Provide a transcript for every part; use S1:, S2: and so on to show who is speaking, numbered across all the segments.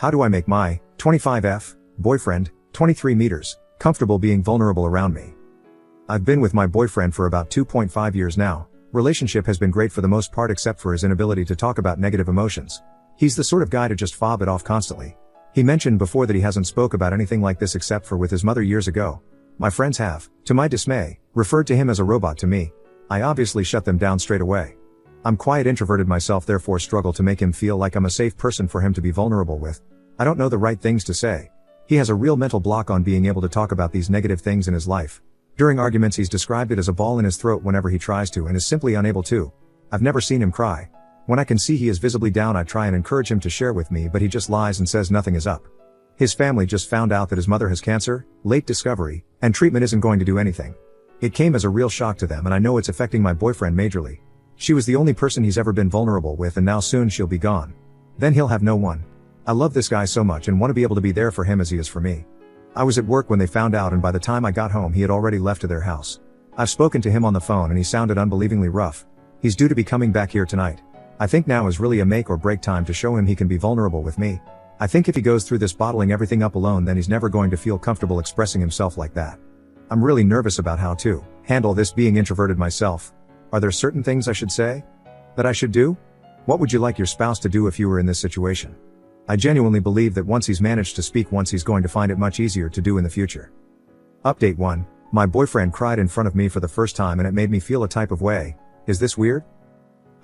S1: How do I make my 25F boyfriend, 23 meters, comfortable being vulnerable around me? I've been with my boyfriend for about 2.5 years now. Relationship has been great for the most part except for his inability to talk about negative emotions. He's the sort of guy to just fob it off constantly. He mentioned before that he hasn't spoke about anything like this except for with his mother years ago. My friends have, to my dismay, referred to him as a robot to me. I obviously shut them down straight away. I'm quiet introverted myself, therefore struggle to make him feel like I'm a safe person for him to be vulnerable with. I don't know the right things to say. He has a real mental block on being able to talk about these negative things in his life. During arguments he's described it as a ball in his throat whenever he tries to and is simply unable to. I've never seen him cry. When I can see he is visibly down I try and encourage him to share with me, but he just lies and says nothing is up. His family just found out that his mother has cancer, late discovery, and treatment isn't going to do anything. It came as a real shock to them and I know it's affecting my boyfriend majorly. She was the only person he's ever been vulnerable with and now soon she'll be gone. Then he'll have no one. I love this guy so much and want to be able to be there for him as he is for me. I was at work when they found out and by the time I got home he had already left to their house. I've spoken to him on the phone and he sounded unbelievingly rough. He's due to be coming back here tonight. I think now is really a make or break time to show him he can be vulnerable with me. I think if he goes through this bottling everything up alone then he's never going to feel comfortable expressing himself like that. I'm really nervous about how to handle this being introverted myself. Are there certain things I should say? That I should do? What would you like your spouse to do if you were in this situation? I genuinely believe that once he's managed to speak once he's going to find it much easier to do in the future. Update 1. My boyfriend cried in front of me for the first time and it made me feel a type of way. Is this weird?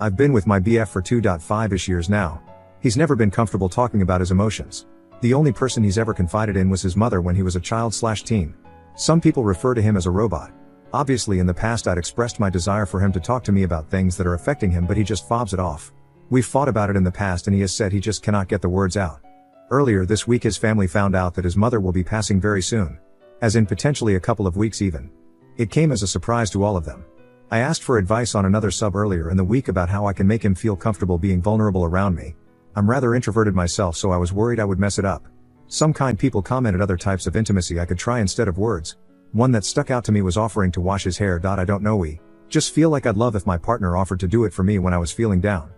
S1: I've been with my BF for 2.5-ish years now. He's never been comfortable talking about his emotions. The only person he's ever confided in was his mother when he was a child/teen. Some people refer to him as a robot. Obviously in the past I'd expressed my desire for him to talk to me about things that are affecting him but he just fobs it off. We've fought about it in the past and he has said he just cannot get the words out. Earlier this week his family found out that his mother will be passing very soon. As in potentially a couple of weeks even. It came as a surprise to all of them. I asked for advice on another sub earlier in the week about how I can make him feel comfortable being vulnerable around me. I'm rather introverted myself so I was worried I would mess it up. Some kind people commented other types of intimacy I could try instead of words. One that stuck out to me was offering to wash his hair. I don't know, we just feel like I'd love if my partner offered to do it for me when I was feeling down.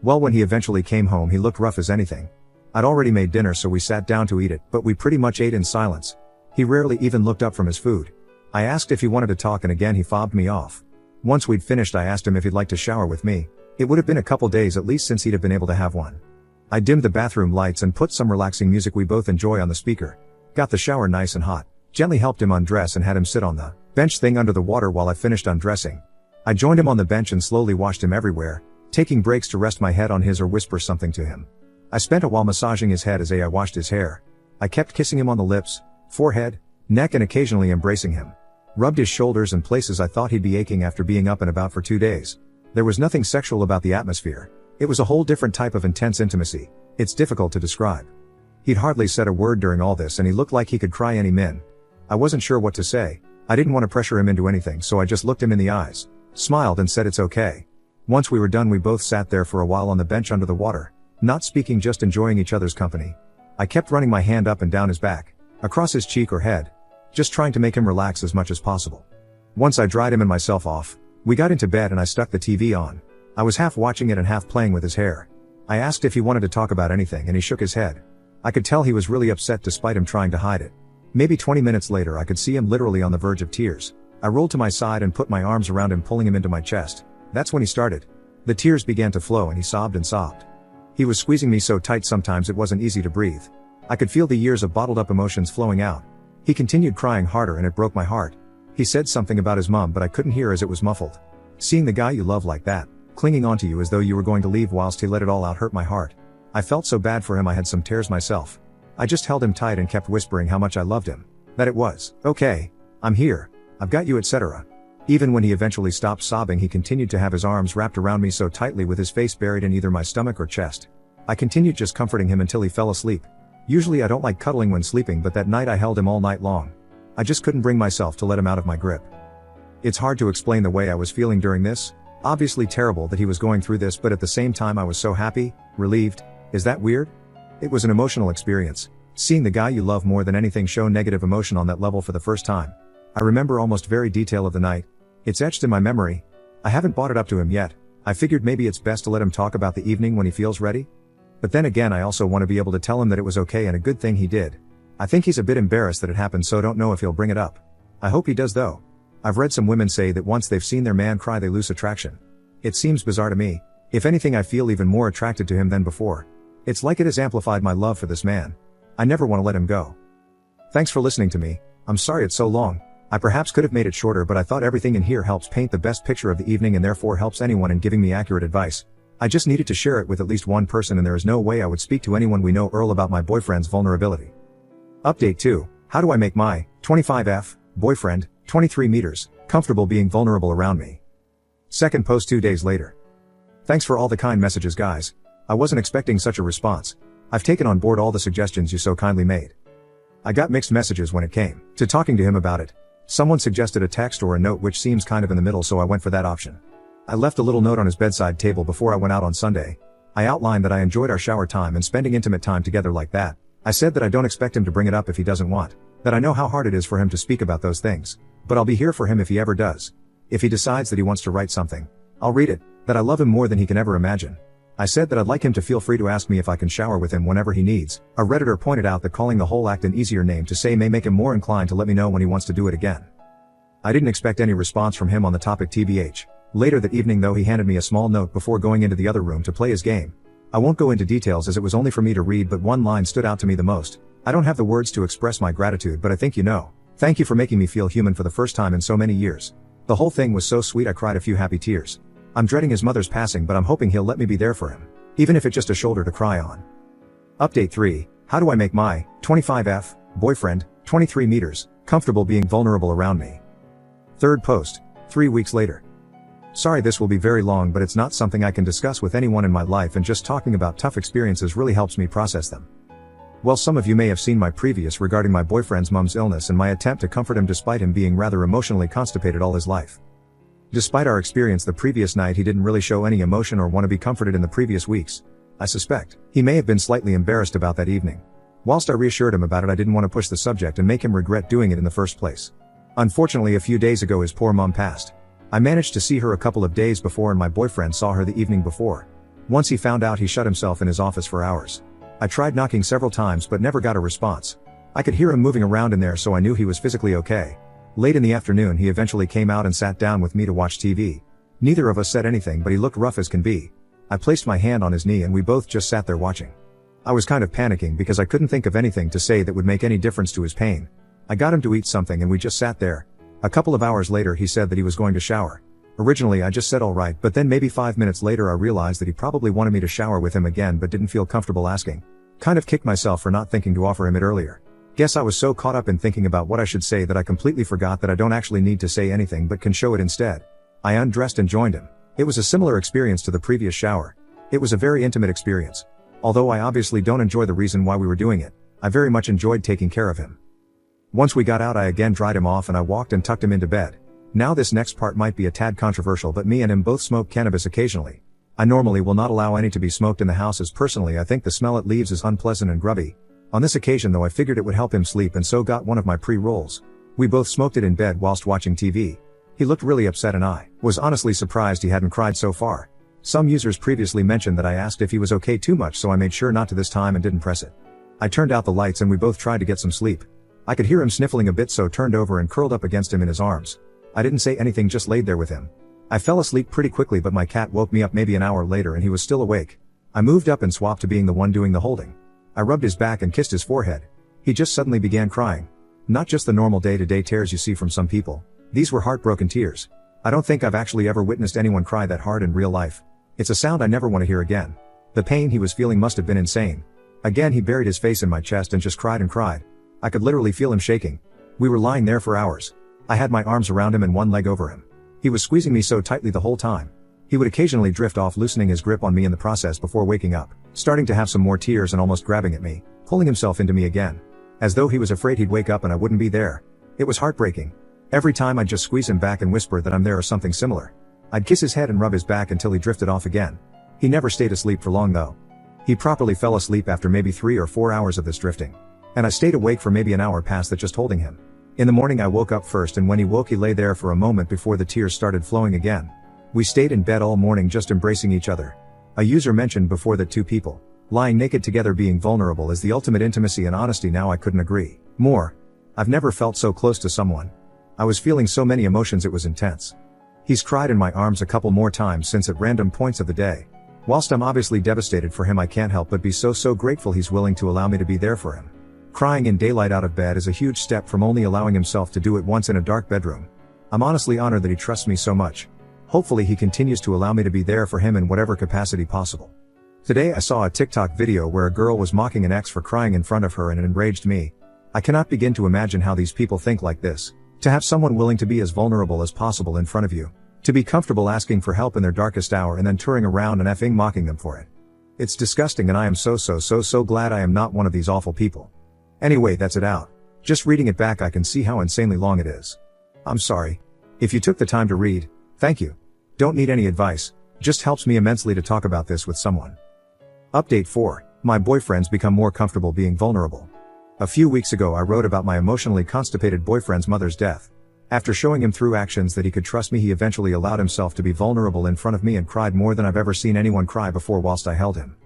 S1: Well, when he eventually came home he looked rough as anything. I'd already made dinner so we sat down to eat it, but we pretty much ate in silence. He rarely even looked up from his food. I asked if he wanted to talk and again he fobbed me off. Once we'd finished I asked him if he'd like to shower with me. It would have been a couple days at least since he'd have been able to have one. I dimmed the bathroom lights and put some relaxing music we both enjoy on the speaker. Got the shower nice and hot. Gently helped him undress and had him sit on the bench thing under the water while I finished undressing. I joined him on the bench and slowly washed him everywhere, taking breaks to rest my head on his or whisper something to him. I spent a while massaging his head as I washed his hair. I kept kissing him on the lips, forehead, neck and occasionally embracing him. Rubbed his shoulders and places I thought he'd be aching after being up and about for 2 days. There was nothing sexual about the atmosphere. It was a whole different type of intense intimacy. It's difficult to describe. He'd hardly said a word during all this and he looked like he could cry any minute. I wasn't sure what to say. I didn't want to pressure him into anything so I just looked him in the eyes, smiled and said it's okay. Once we were done we both sat there for a while on the bench under the water, not speaking, just enjoying each other's company. I kept running my hand up and down his back, across his cheek or head, just trying to make him relax as much as possible. Once I dried him and myself off, we got into bed and I stuck the TV on. I was half watching it and half playing with his hair. I asked if he wanted to talk about anything and he shook his head. I could tell he was really upset despite him trying to hide it. Maybe 20 minutes later I could see him literally on the verge of tears. I rolled to my side and put my arms around him, pulling him into my chest. That's when he started. The tears began to flow and he sobbed and sobbed. He was squeezing me so tight sometimes it wasn't easy to breathe. I could feel the years of bottled up emotions flowing out. He continued crying harder and it broke my heart. He said something about his mom but I couldn't hear as it was muffled. Seeing the guy you love like that, clinging onto you as though you were going to leave whilst he let it all out, hurt my heart. I felt so bad for him I had some tears myself. I just held him tight and kept whispering how much I loved him. That it was okay. I'm here. I've got you, etc. Even when he eventually stopped sobbing he continued to have his arms wrapped around me so tightly with his face buried in either my stomach or chest. I continued just comforting him until he fell asleep. Usually I don't like cuddling when sleeping but that night I held him all night long. I just couldn't bring myself to let him out of my grip. It's hard to explain the way I was feeling during this. Obviously terrible that he was going through this but at the same time I was so happy, relieved. Is that weird? It was an emotional experience. Seeing the guy you love more than anything show negative emotion on that level for the first time. I remember almost every detail of the night. It's etched in my memory. I haven't brought it up to him yet. I figured maybe it's best to let him talk about the evening when he feels ready. But then again, I also want to be able to tell him that it was okay and a good thing he did. I think he's a bit embarrassed that it happened, so don't know if he'll bring it up. I hope he does though. I've read some women say that once they've seen their man cry they lose attraction. It seems bizarre to me. If anything, I feel even more attracted to him than before. It's like it has amplified my love for this man. I never want to let him go. Thanks for listening to me. I'm sorry it's so long. I perhaps could have made it shorter, but I thought everything in here helps paint the best picture of the evening and therefore helps anyone in giving me accurate advice. I just needed to share it with at least one person, and there is no way I would speak to anyone we know Earl about my boyfriend's vulnerability. Update 2. How do I make my 25F boyfriend, 23 meters, comfortable being vulnerable around me? Second post 2 days later. Thanks for all the kind messages, guys. I wasn't expecting such a response. I've taken on board all the suggestions you so kindly made. I got mixed messages when it came to talking to him about it. Someone suggested a text or a note, which seems kind of in the middle, so I went for that option. I left a little note on his bedside table before I went out on Sunday. I outlined that I enjoyed our shower time and spending intimate time together like that. I said that I don't expect him to bring it up if he doesn't want, that I know how hard it is for him to speak about those things, but I'll be here for him if he ever does. If he decides that he wants to write something, I'll read it, that I love him more than he can ever imagine. I said that I'd like him to feel free to ask me if I can shower with him whenever he needs. A Redditor pointed out that calling the whole act an easier name to say may make him more inclined to let me know when he wants to do it again. I didn't expect any response from him on the topic tbh. Later that evening though, he handed me a small note before going into the other room to play his game. I won't go into details as it was only for me to read, but one line stood out to me the most. I don't have the words to express my gratitude, but I think you know. Thank you for making me feel human for the first time in so many years. The whole thing was so sweet, I cried a few happy tears. I'm dreading his mother's passing, but I'm hoping he'll let me be there for him, even if it's just a shoulder to cry on. Update 3. How do I make my 25F boyfriend, 23 meters, comfortable being vulnerable around me? Third post, 3 weeks later. Sorry this will be very long, but it's not something I can discuss with anyone in my life, and just talking about tough experiences really helps me process them. Well, some of you may have seen my previous regarding my boyfriend's mom's illness and my attempt to comfort him despite him being rather emotionally constipated all his life. Despite our experience the previous night, he didn't really show any emotion or want to be comforted in the previous weeks. I suspect he may have been slightly embarrassed about that evening. Whilst I reassured him about it, I didn't want to push the subject and make him regret doing it in the first place. Unfortunately, a few days ago his poor mom passed. I managed to see her a couple of days before, and my boyfriend saw her the evening before. Once he found out, he shut himself in his office for hours. I tried knocking several times but never got a response. I could hear him moving around in there, so I knew he was physically okay. Late in the afternoon he eventually came out and sat down with me to watch TV. Neither of us said anything, but he looked rough as can be. I placed my hand on his knee and we both just sat there watching. I was kind of panicking because I couldn't think of anything to say that would make any difference to his pain. I got him to eat something and we just sat there. A couple of hours later he said that he was going to shower. Originally I just said alright, but then maybe 5 minutes later I realized that he probably wanted me to shower with him again but didn't feel comfortable asking. Kind of kicked myself for not thinking to offer him it earlier. Guess I was so caught up in thinking about what I should say that I completely forgot that I don't actually need to say anything but can show it instead. I undressed and joined him. It was a similar experience to the previous shower. It was a very intimate experience. Although I obviously don't enjoy the reason why we were doing it, I very much enjoyed taking care of him. Once we got out I again dried him off and I walked and tucked him into bed. Now this next part might be a tad controversial, but me and him both smoke cannabis occasionally. I normally will not allow any to be smoked in the house, as personally I think the smell it leaves is unpleasant and grubby. On this occasion though I figured it would help him sleep and so got one of my pre-rolls. We both smoked it in bed whilst watching TV. He looked really upset and I was honestly surprised he hadn't cried so far. Some users previously mentioned that I asked if he was okay too much, so I made sure not to this time and didn't press it. I turned out the lights and we both tried to get some sleep. I could hear him sniffling a bit, so turned over and curled up against him in his arms. I didn't say anything, just laid there with him. I fell asleep pretty quickly, but my cat woke me up maybe an hour later and he was still awake. I moved up and swapped to being the one doing the holding. I rubbed his back and kissed his forehead. He just suddenly began crying. Not just the normal day-to-day tears you see from some people. These were heartbroken tears. I don't think I've actually ever witnessed anyone cry that hard in real life. It's a sound I never want to hear again. The pain he was feeling must have been insane. Again he buried his face in my chest and just cried and cried. I could literally feel him shaking. We were lying there for hours. I had my arms around him and one leg over him. He was squeezing me so tightly the whole time. He would occasionally drift off, loosening his grip on me in the process before waking up, starting to have some more tears and almost grabbing at me, pulling himself into me again. As though he was afraid he'd wake up and I wouldn't be there. It was heartbreaking. Every time I'd just squeeze him back and whisper that I'm there or something similar. I'd kiss his head and rub his back until he drifted off again. He never stayed asleep for long though. He properly fell asleep after maybe 3 or 4 hours of this drifting. And I stayed awake for maybe an hour past that just holding him. In the morning I woke up first, and when he woke he lay there for a moment before the tears started flowing again. We stayed in bed all morning just embracing each other. A user mentioned before that 2 people Lying naked together being vulnerable is the ultimate intimacy and honesty. Now I couldn't agree more. I've never felt so close to someone. I was feeling so many emotions, it was intense. He's cried in my arms a couple more times since at random points of the day. Whilst I'm obviously devastated for him, I can't help but be so grateful he's willing to allow me to be there for him. Crying in daylight out of bed is a huge step from only allowing himself to do it once in a dark bedroom. I'm honestly honored that he trusts me so much. Hopefully he continues to allow me to be there for him in whatever capacity possible. Today I saw a TikTok video where a girl was mocking an ex for crying in front of her, and it enraged me. I cannot begin to imagine how these people think like this. To have someone willing to be as vulnerable as possible in front of you. To be comfortable asking for help in their darkest hour and then touring around and effing mocking them for it. It's disgusting, and I am so glad I am not one of these awful people. Anyway, that's it out. Just reading it back I can see how insanely long it is. I'm sorry. If you took the time to read, thank you. Don't need any advice, just helps me immensely to talk about this with someone. Update 4. My boyfriend's become more comfortable being vulnerable. A few weeks ago I wrote about my emotionally constipated boyfriend's mother's death. After showing him through actions that he could trust me, he eventually allowed himself to be vulnerable in front of me and cried more than I've ever seen anyone cry before whilst I held him.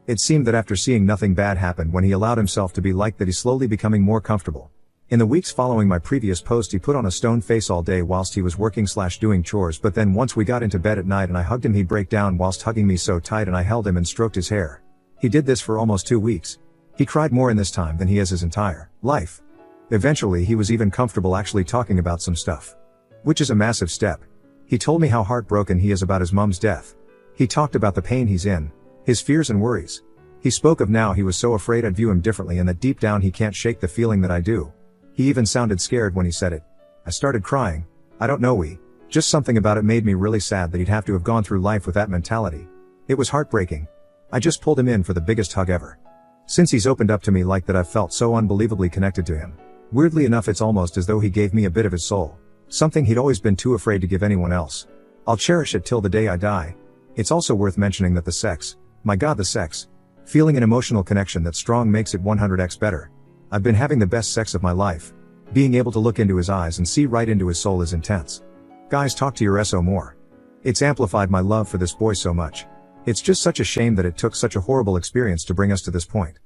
S1: It seemed that after seeing nothing bad happen when he allowed himself to be like that, he's slowly becoming more comfortable. In the weeks following my previous post, he put on a stone face all day whilst he was working/doing chores, but then once we got into bed at night and I hugged him, he'd break down whilst hugging me so tight, and I held him and stroked his hair. He did this for almost 2 weeks. He cried more in this time than he has his entire life. Eventually he was even comfortable actually talking about some stuff. Which is a massive step. He told me how heartbroken he is about his mom's death. He talked about the pain he's in, his fears and worries. He spoke of now he was so afraid I'd view him differently and that deep down he can't shake the feeling that I do. He even sounded scared when he said it. I started crying. I don't know, just something about it made me really sad that he'd have to have gone through life with that mentality. It was heartbreaking. I just pulled him in for the biggest hug ever. Since he's opened up to me like that, I've felt so unbelievably connected to him. Weirdly enough, it's almost as though he gave me a bit of his soul. Something he'd always been too afraid to give anyone else. I'll cherish it till the day I die. It's also worth mentioning that the sex, my God, the sex. Feeling an emotional connection that strong makes it 100x better. I've been having the best sex of my life. Being able to look into his eyes and see right into his soul is intense. Guys, talk to your SO more. It's amplified my love for this boy so much. It's just such a shame that it took such a horrible experience to bring us to this point.